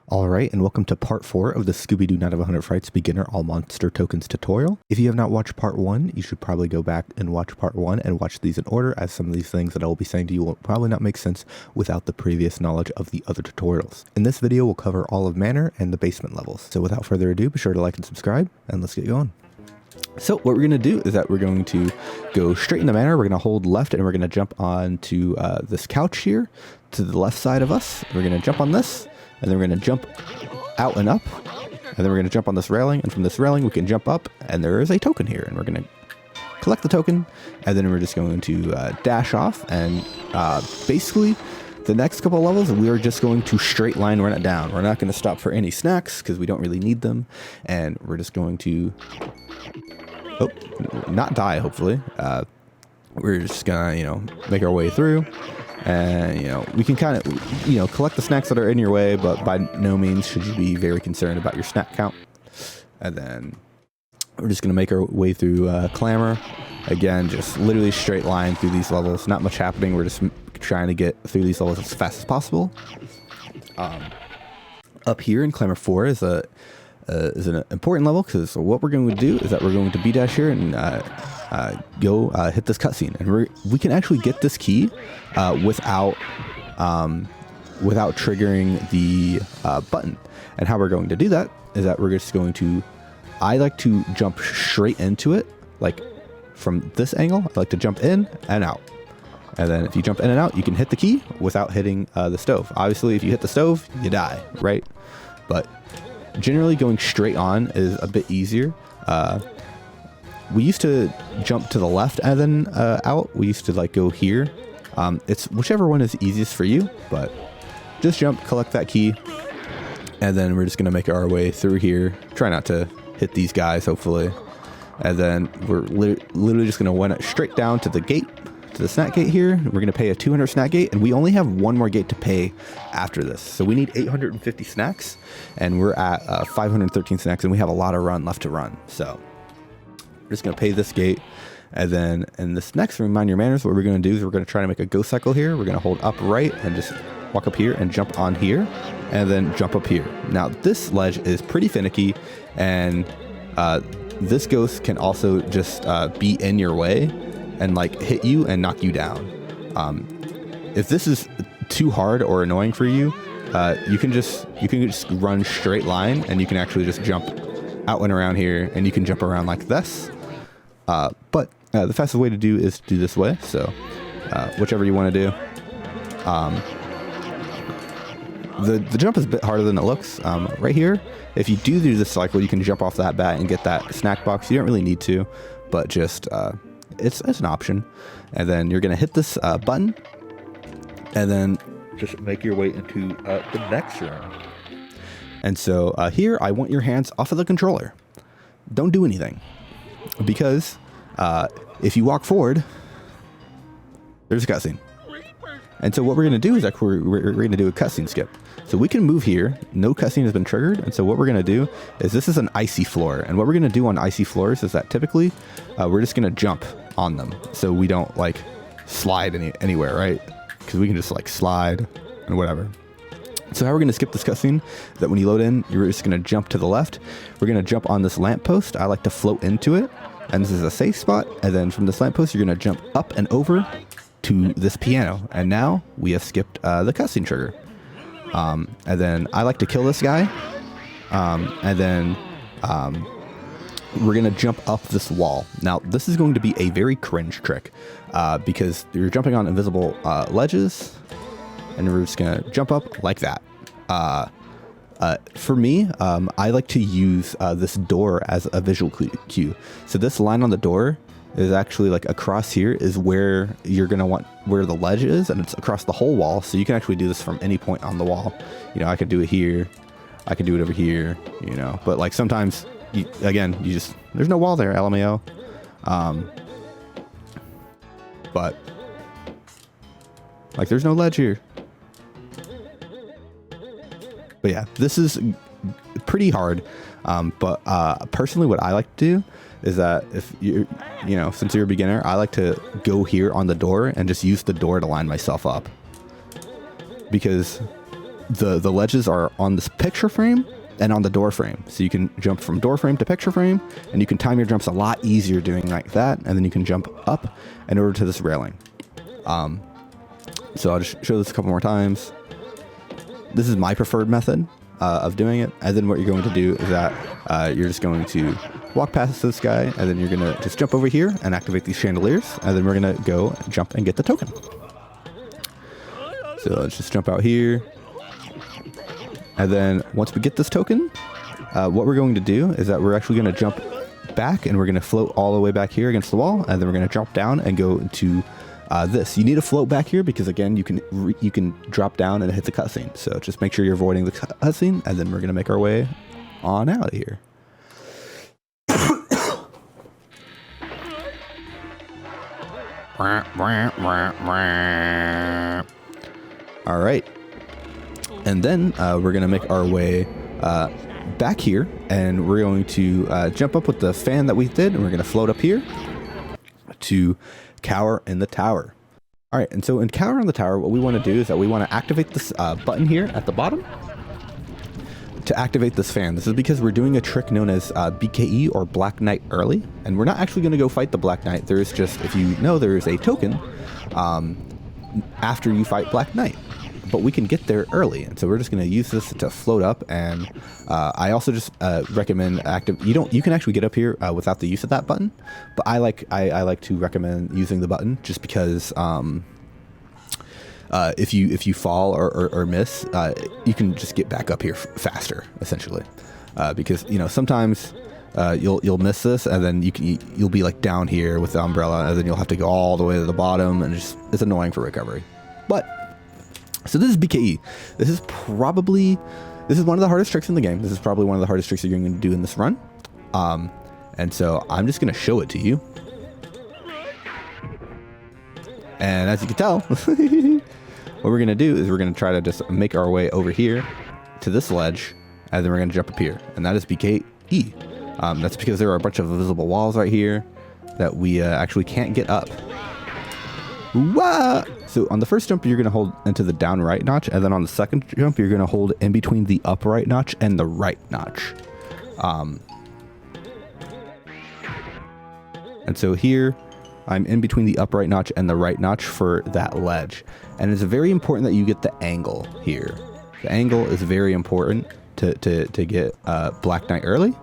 Alright, and welcome to part 4 of the Scooby-Doo Night of 100 Frights Beginner All Monster Tokens tutorial. If you have not watched part 1, you should probably go back and watch part 1 and watch these in order, as some of these things that I will be saying to you will probably not make sense without the previous knowledge of the other tutorials. In this video, we'll cover all of Manor and the basement levels. So without further ado, be sure to like and subscribe, and let's get going. So what we're going to do is that we're going to go straight into Manor. We're going to hold left and we're going to jump onto this couch here to the left side of us. We're going to jump on this. And then we're going to jump out and up, and then we're going to jump on this railing, and from this railing we can jump up, and there is a token here, and we're going to collect the token, and then we're just going to dash off, and basically the next couple of levels we are just going to straight line run it down. We're not going to stop for any snacks because we don't really need them, and we're just going to not die, hopefully. We're just gonna make our way through. And, we can kind of, collect the snacks that are in your way, but by no means should you be very concerned about your snack count. And then we're just going to make our way through Clamor. Again, just literally straight line through these levels. Not much happening. We're just trying to get through these levels as fast as possible. Up here in Clamor 4 is an important level, because what we're going to do is that we're going to B-dash here and go hit this cutscene, and we can actually get this key without triggering the button. And how we're going to do that is that we're just going to, I like to jump straight into it, like from this angle. I like to jump in and out, and then if you jump in and out, you can hit the key without hitting the stove. Obviously, if you hit the stove, you die, right? But generally going straight on is a bit easier. We used to jump to the left and then out. We used to go here. It's whichever one is easiest for you, but just jump, collect that key, and then we're just gonna make our way through here. Try not to hit these guys, hopefully. And then we're literally just gonna run it straight down to the gate, to the snack gate here. We're gonna pay a 200 snack gate, and we only have one more gate to pay after this. So we need 850 snacks, and we're at 513 snacks, and we have a lot of run left to run. So we're just going to pay this gate, and then in this next Remind Your Manners, what we're going to do is we're going to try to make a ghost cycle here. We're going to hold up right and just walk up here and jump on here, and then jump up here. Now this ledge is pretty finicky, and this ghost can also just be in your way and hit you and knock you down. If this is too hard or annoying for you, you can just run straight line, and you can actually just jump out and around here, and you can jump around like this. But the fastest way to do is to do this way. So whichever you want to do. The jump is a bit harder than it looks. Right here, if you do this cycle, you can jump off that bat and get that snack box. You don't really need to, but just it's an option. And then you're gonna hit this button, and then just make your way into the next room. And so here, I want your hands off of the controller. Don't do anything, because if you walk forward, there's a cutscene. And so what we're going to do is we're going to do a cutscene skip. So we can move here. No cutscene has been triggered. And so what we're going to do is, this is an icy floor. And what we're going to do on icy floors is that typically we're just going to jump on them, so we don't slide anywhere, right? Because we can just slide and whatever. So how we're going to skip this cutscene, that when you load in, you're just going to jump to the left. We're going to jump on this lamppost. I like to float into it, and this is a safe spot. And then from this lamppost, you're going to jump up and over to this piano. And now we have skipped the cutscene trigger. And then I like to kill this guy. And then we're going to jump up this wall. Now, this is going to be a very cringe trick, because you're jumping on invisible ledges, and we're just gonna jump up like that. For me, I like to use this door as a visual cue. So this line on the door is actually across here is where you're gonna want, where the ledge is, and it's across the whole wall. So you can actually do this from any point on the wall. I could do it here, I could do it over here, but sometimes, there's no wall there, LMAO. But there's no ledge here. But yeah, this is pretty hard. But personally, what I like to do is that if you're, since you're a beginner, I like to go here on the door and just use the door to line myself up. Because the ledges are on this picture frame and on the door frame. So you can jump from door frame to picture frame, and you can time your jumps a lot easier doing like that. And then you can jump up and over to this railing. So I'll just show this a couple more times. This is my preferred method of doing it. And then what you're going to do is that you're just going to walk past this guy, and then you're going to just jump over here and activate these chandeliers. And then we're going to go jump and get the token. So let's just jump out here. And then once we get this token, what we're going to do is that we're actually going to jump back, and we're going to float all the way back here against the wall. And then we're going to drop down and go to this. You need to float back here because, again, you can drop down and hit the cutscene. So just make sure you're avoiding the cutscene, and then we're going to make our way on out of here. All right. And then we're going to make our way back here, and we're going to jump up with the fan that we did, and we're going to float up here to cower in the tower. All right, and so in cower in the tower, what we want to do is that we want to activate this button here at the bottom to activate this fan. This is because we're doing a trick known as BKE, or Black Knight Early, and we're not actually going to go fight the Black Knight. There is just, if you know, there is a token after you fight Black Knight, but we can get there early, and so we're just going to use this to float up. And I also just recommend you can actually get up here without the use of that button, but I like to recommend using the button just because if you fall or miss, you can just get back up here faster, essentially, because sometimes you'll miss this, and then you'll be like down here with the umbrella, and then you'll have to go all the way to the bottom, and it's annoying for recovery. But so this is BKE. This is one of the hardest tricks in the game. This is probably one of the hardest tricks you're going to do in this run. And so I'm just going to show it to you. And as you can tell, what we're going to do is we're going to try to just make our way over here to this ledge, and then we're going to jump up here. And that is BKE. That's because there are a bunch of invisible walls right here that we actually can't get up. Wah! So on the first jump, you're going to hold into the down right notch, and then on the second jump, you're going to hold in between the upright notch and the right notch. And so here, I'm in between the upright notch and the right notch for that ledge. And it's very important that you get the angle here. The angle is very important to get Black Knight early.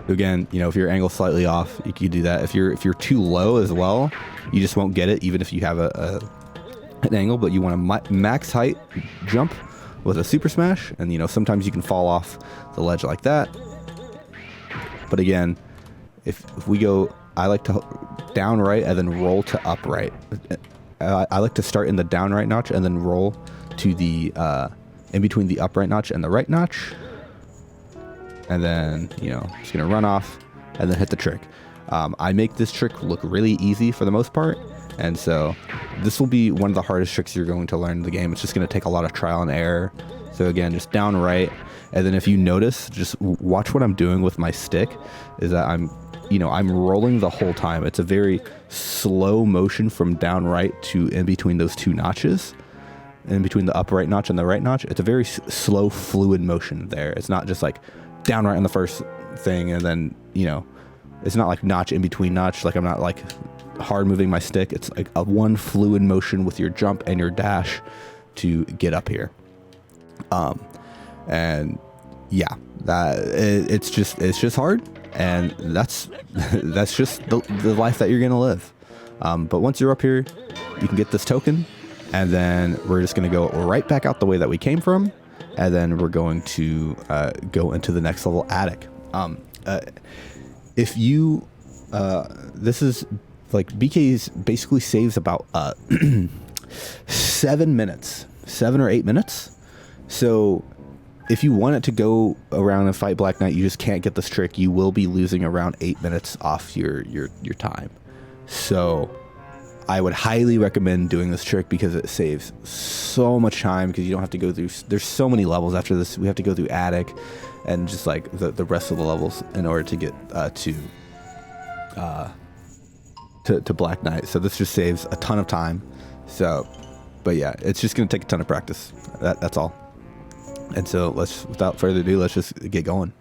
Again, if your angle's slightly off, you can do that. If you're too low as well, you just won't get it, even if you have an angle. But you want to max height jump with a super smash, and sometimes you can fall off the ledge like that. But again, if we go, I like to down right and then roll to upright. I like to start in the down right notch and then roll to the in between the upright notch and the right notch. And then, just going to run off and then hit the trick. I make this trick look really easy for the most part. And so this will be one of the hardest tricks you're going to learn in the game. It's just going to take a lot of trial and error. So again, just down right. And then if you notice, just watch what I'm doing with my stick is that I'm rolling the whole time. It's a very slow motion from down right to in between those two notches. In between the upright notch and the right notch. It's a very slow, fluid motion there. It's not just like down right on the first thing, and then it's not like notch in between notch. Like I'm not like hard moving my stick. It's like a one fluid motion with your jump and your dash to get up here. And yeah, it's just hard, and that's just the life that you're gonna live. But once you're up here, you can get this token, and then we're just gonna go right back out the way that we came from. And then we're going to go into the next level attic. If you, this is like BK's basically saves about 7 minutes, 7 or 8 minutes. So if you want it to go around and fight Black Knight, you just can't get this trick. You will be losing around 8 minutes off your time. So I would highly recommend doing this trick because it saves so much time, because you don't have to go through, there's so many levels after this. We have to go through attic and just like the rest of the levels in order to get to Black Knight. So this just saves a ton of time. So But yeah, it's just going to take a ton of practice. That's all. And so without further ado, let's just get going.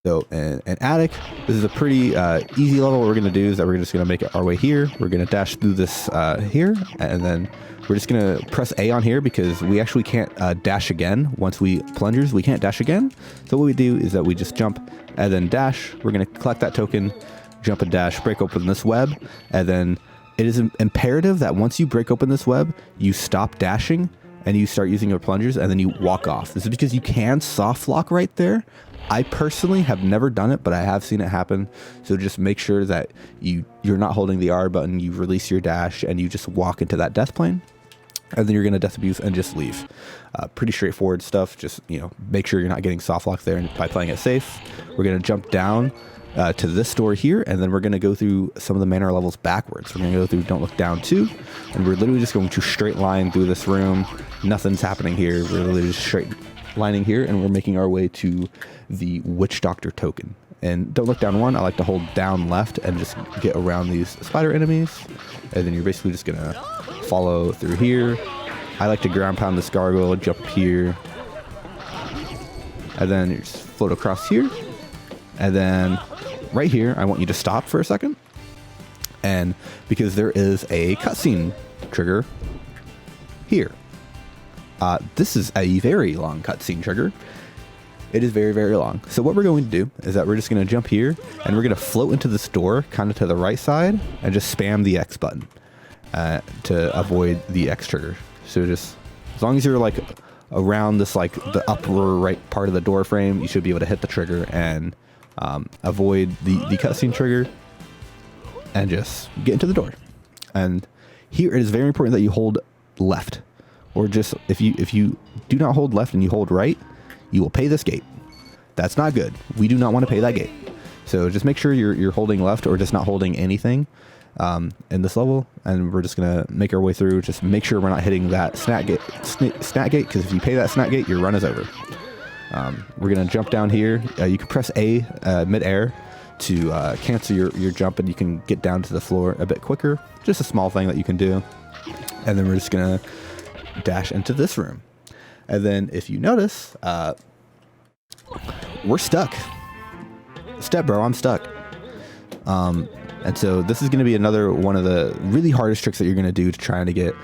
So an attic, this is a pretty easy level. What we're going to do is that we're just going to make it our way here. We're going to dash through this here, and then we're just going to press A on here because we actually can't dash again. Once we plungers, we can't dash again. So what we do is that we just jump and then dash. We're going to collect that token, jump and dash, break open this web, and then it is imperative that once you break open this web, you stop dashing and you start using your plungers, and then you walk off. This is because you can soft lock right there. I personally have never done it, but I have seen it happen. So just make sure that you're not holding the R button, you release your dash, and you just walk into that death plane. And then you're going to death abuse and just leave. Pretty straightforward stuff. Just, make sure you're not getting soft locked there by playing it safe. We're going to jump down to this door here, and then we're going to go through some of the manor levels backwards. We're going to go through Don't Look Down 2, and we're literally just going to straight line through this room. Nothing's happening here. We're literally just straight lining here, and we're making our way to the Witch Doctor token. And Don't Look Down 1, I like to hold down left and just get around these spider enemies, and then you're basically just going to follow through here. I like to ground pound this gargoyle, jump here, and then you just float across here, and then right here I want you to stop for a second, and because there is a cutscene trigger here. This is a very long cutscene trigger. It is very, very long. So what we're going to do is that we're just going to jump here, and we're going to float into this door kind of to the right side and just spam the X button to avoid the X trigger. So just as long as you're like around this, like the upper right part of the door frame, you should be able to hit the trigger and avoid the cutscene trigger and just get into the door. And here it is very important that you hold left, or just if you do not hold left and you hold right, you will pay this gate. That's not good. We do not want to pay that gate. So just make sure you're holding left or just not holding anything in this level, and we're just gonna make our way through. Just make sure we're not hitting that snap gate, because if you pay that snap gate, your run is over. We're gonna jump down here. You can press A mid-air to cancel your jump, and you can get down to the floor a bit quicker. Just a small thing that you can do. And then we're just gonna dash into this room. And then if you notice, we're stuck. Step bro, I'm stuck. And so this is going to be another one of the really hardest tricks that you're going to do to trying to get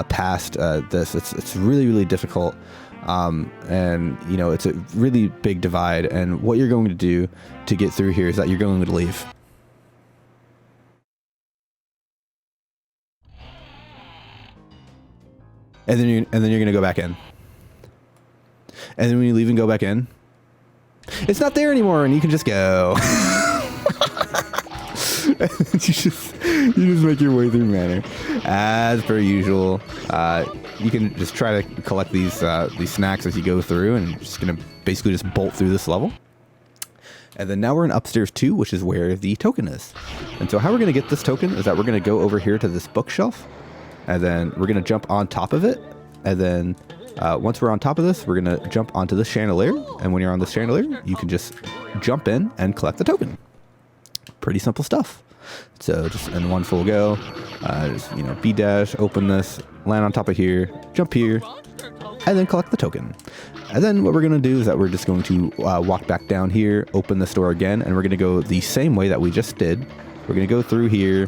past this. It's really, really difficult. And it's a really big divide. And what you're going to do to get through here is that you're going to leave. And then you're going to go back in. And then when you leave and go back in, it's not there anymore, and you can just go. you just make your way through Manor as per usual. You can just try to collect these snacks as you go through, and you're just gonna basically just bolt through this level. And then now we're in upstairs 2, which is where the token is. And so how we're gonna get this token is that we're gonna go over here to this bookshelf, and then we're gonna jump on top of it, and then once we're on top of this, we're going to jump onto the chandelier. And when you're on the chandelier, you can just jump in and collect the token. Pretty simple stuff. So just in one full go, just, B dash, open this, land on top of here, jump here, and then collect the token. And then what we're going to do is that we're just going to walk back down here, open this door again, and we're going to go the same way that we just did. We're going to go through here,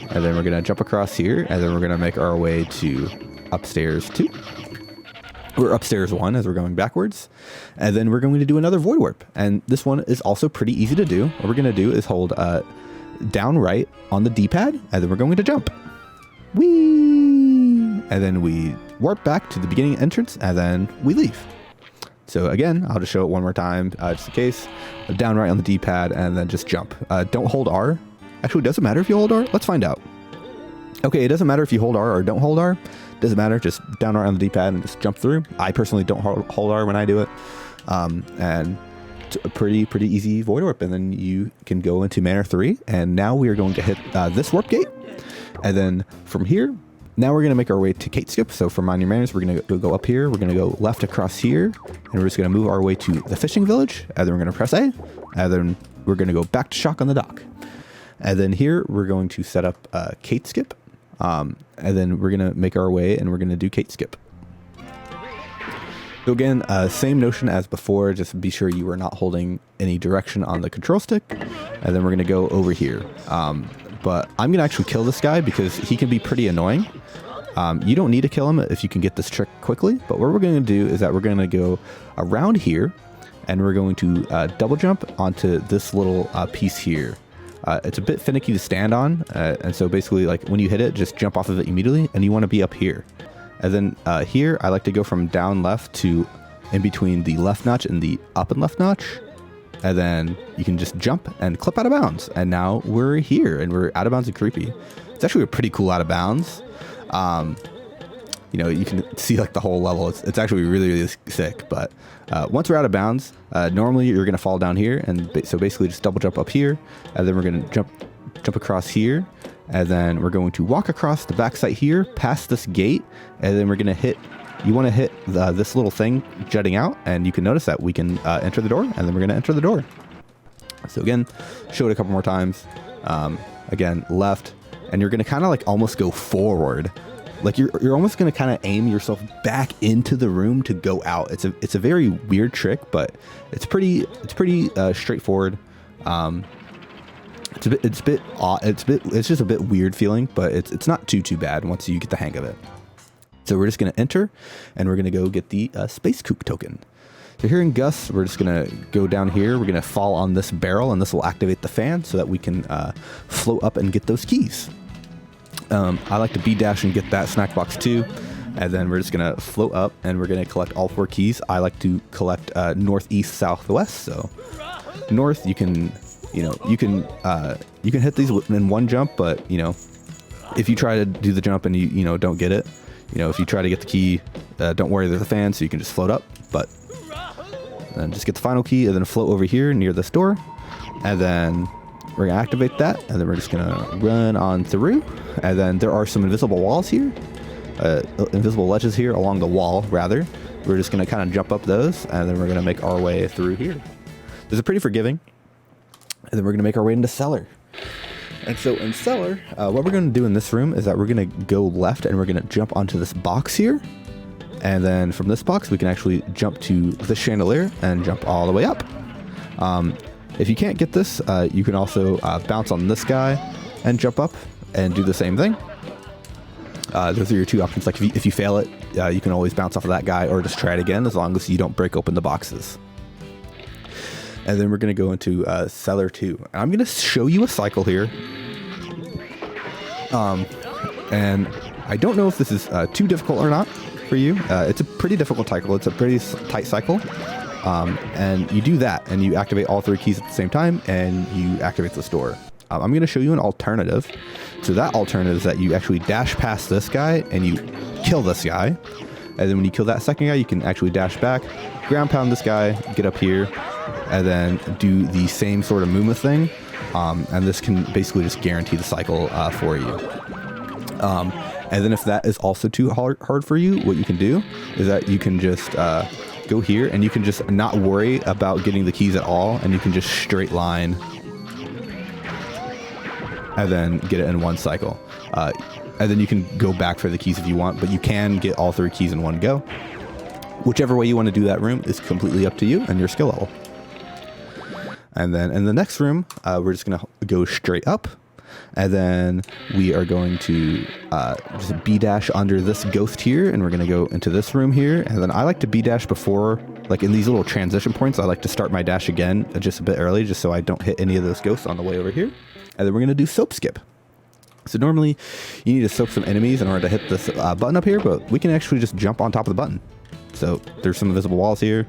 and then we're going to jump across here, and then we're going to make our way to upstairs 2. We're upstairs 1 as we're going backwards, and then we're going to do another void warp. And this one is also pretty easy to do. What we're going to do is hold down right on the D-pad, and then we're going to jump. Whee! And then we warp back to the beginning entrance, and then we leave. So again, I'll just show it one more time, just in case. Down right on the D-pad, and then just jump. Don't hold R. Actually, it doesn't matter if you hold R. Let's find out. Okay, it doesn't matter if you hold R or don't hold R. Doesn't matter, just down right on the D-pad and just jump through. I personally don't hold R when I do it. And it's a pretty easy void warp. And then you can go into Manor 3. And now we are going to hit this warp gate. And then from here, now we're going to make our way to Kate Skip. So for Mind Your Manners, we're going to go up here. We're going to go left across here. And we're just going to move our way to the fishing village. And then we're going to press A. And then we're going to go back to Shock on the Dock. And then here, we're going to set up Kate Skip. And then we're going to make our way and we're going to do Kate Skip. So again, same notion as before, just be sure you are not holding any direction on the control stick. And then we're going to go over here. But I'm going to actually kill this guy because he can be pretty annoying. You don't need to kill him if you can get this trick quickly. But what we're going to do is that we're going to go around here and we're going to double jump onto this little piece here. It's a bit finicky to stand on. And so basically, like when you hit it, just jump off of it immediately and you want to be up here. And then here, I like to go from down left to in between the left notch and the up and left notch. And then you can just jump and clip out of bounds. And now we're here and we're out of bounds and creepy. It's actually a pretty cool out of bounds. You know, you can see like the whole level. It's actually really, really sick. But once we're out of bounds, normally you're going to fall down here. And so basically just double jump up here. And then we're going to jump across here. And then we're going to walk across the backside here, past this gate, and then we're going to hit, you want to hit this little thing jutting out, and you can notice that we can enter the door, and then we're going to enter the door. So again, show it a couple more times. Again, left, and you're going to kind of like almost go forward. Like you're almost going to kind of aim yourself back into the room to go out. It's a very weird trick, but it's pretty straightforward. It's a bit odd. It's just a bit weird feeling, but it's not too bad once you get the hang of it. So we're just going to enter and we're going to go get the space Kook token. So here in Gusts, we're just going to go down here. We're going to fall on this barrel and this will activate the fan so that we can float up and get those keys. I like to B-dash and get that snack box too. And then we're just going to float up and we're going to collect all 4 keys. I like to collect north, east, south, west. So north, you can hit these in one jump, but if you try to do the jump and you don't get it, if you try to get the key, don't worry, there's a fan, so you can just float up. But then just get the final key and then float over here near this door, and then we're gonna activate that, and then we're just gonna run on through. And then there are some invisible walls here, invisible ledges here along the wall. Rather, we're just gonna kind of jump up those, and then we're gonna make our way through here. These are pretty forgiving. And then we're going to make our way into Cellar. And so in Cellar, what we're going to do in this room is that we're going to go left and we're going to jump onto this box here. And then from this box, we can actually jump to the chandelier and jump all the way up. If you can't get this, you can also bounce on this guy and jump up and do the same thing. Those are your 2 options. Like if you fail it, you can always bounce off of that guy or just try it again as long as you don't break open the boxes. And then we're going to go into Cellar 2. And I'm going to show you a cycle here. And I don't know if this is too difficult or not for you. It's a pretty difficult cycle. It's a pretty tight cycle. And you do that, and you activate all 3 keys at the same time, and you activate this door. I'm going to show you an alternative. So that alternative is that you actually dash past this guy, and you kill this guy. And then when you kill that second guy, you can actually dash back, ground pound this guy, get up here, and then do the same sort of movement thing. And this can basically just guarantee the cycle for you. And then if that is also too hard for you, what you can do is that you can just go here and you can just not worry about getting the keys at all. And you can just straight line and then get it in one cycle. And then you can go back for the keys if you want, but you can get all 3 keys in one go. Whichever way you want to do that room is completely up to you and your skill level. And then in the next room, we're just going to go straight up. And then we are going to just B-dash under this ghost here. And we're going to go into this room here. And then I like to B-dash before, like in these little transition points, I like to start my dash again just a bit early, just so I don't hit any of those ghosts on the way over here. And then we're going to do soap skip. So normally you need to soak some enemies in order to hit this button up here, but we can actually just jump on top of the button. So there's some invisible walls here.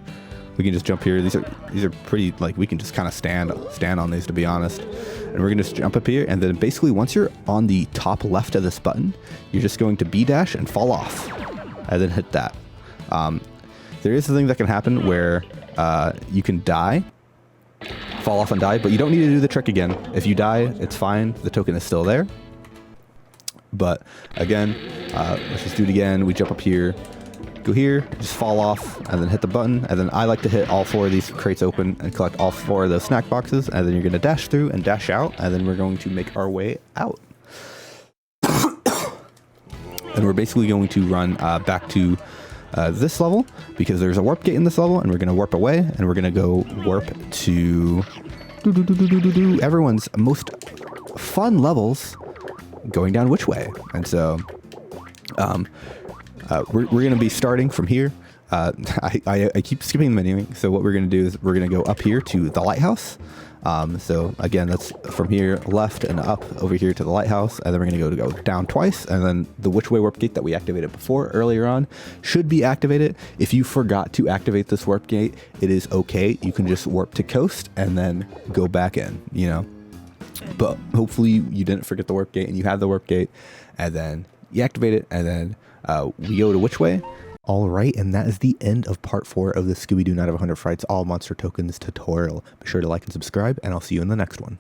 We can just jump here. These are pretty, like, we can just kind of stand on these, to be honest. And we're gonna just jump up here, and then basically once you're on the top left of this button, you're just going to B-dash and fall off, and then hit that. There is a thing that can happen where you can die, fall off and die, but you don't need to do the trick again. If you die, it's fine. The token is still there. But again, let's just do it again. We jump up here, go here, just fall off, and then hit the button. And then I like to hit all 4 of these crates open and collect all 4 of those snack boxes. And then you're going to dash through and dash out. And then we're going to make our way out. and we're basically going to run back to this level because there's a warp gate in this level, and we're going to warp away, and we're going to go warp to everyone's most fun levels, going down WitchWay. And so we're going to be starting from here. I keep skipping the menuing, so what we're going to do is we're going to go up here to the lighthouse. So again, that's from here left and up over here to the lighthouse, and then we're going to go down twice, and then the WitchWay warp gate that we activated before earlier on should be activated. If you forgot to activate this warp gate, it is okay. You can just warp to coast and then go back in, you know. But hopefully you didn't forget the warp gate and you have the warp gate, and then you activate it, and then we go to WitchWay. All right, and that is the end of part 4 of the Scooby-Doo Night of 100 Frights All Monster Tokens tutorial. Be sure to like and subscribe, and I'll see you in the next one.